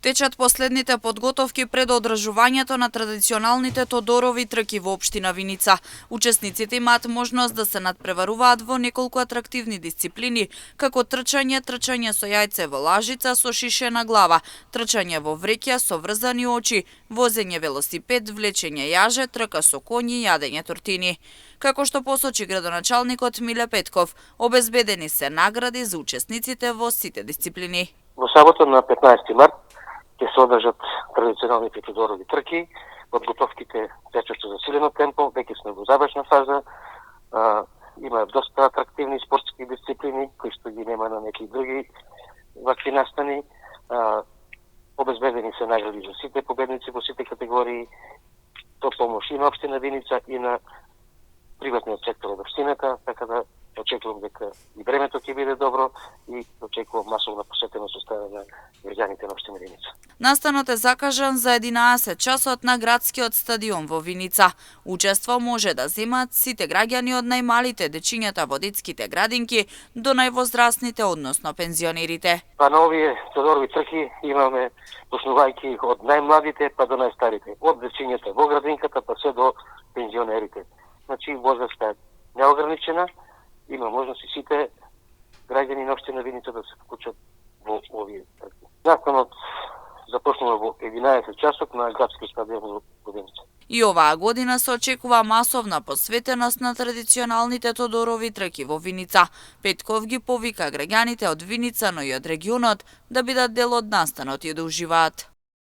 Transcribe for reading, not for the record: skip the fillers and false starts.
Течат последните подготовки пред одржувањето на традиционалните Тодорови трки во општина Виница. Учесниците имаат можност да се надпреваруваат во неколку атрактивни дисциплини, како трчање со јајце во лажица со шишена глава, трчање во вреќа со врзани очи, возење велосипед, влечење јаже, трка со коњи, јадење тортини. Како што посочи градоначалникот Миле Петков, обезбедени се награди за учесниците во сите дисциплини. Во сабота на 15 март ќе се одржат традиционалните Тодорови трки. Подготовките течат со засилено темпо, веќе сме во завршна фаза. Има доста атрактивни спортски дисциплини кои што ги нема на некои други вакви настани. Обезбедени се награди за сите победници во сите категории. То помош и на општина Виница и на приватниот сектор од општината, така да очекувам дека и времето ќе биде добро и очекувам масовна посетеност од страна на граѓаните на општина Виница. Настанот е закажан за 11 часот на градскиот стадион во Виница. Учество може да земат сите граѓани од најмалите дечињата во детските градинки до највозрастните, односно пензионерите. Па на овие Тодорови трки имаме почнувајќи од најмладите па до најстарите, од дечињата во градинката па се до пензионерите. Значи возраста е неограничена, има можност и сите граѓани на општина Виница да се вклучат во овие трки. Настанот започнува во 11 часот на градскиот стадион во Виница. И оваа година се очекува масовна посветеност на традиционалните Тодорови трки во Виница. Петков ги повика граѓаните од Виница, но и од регионот да бидат дел од настанот и да уживаат.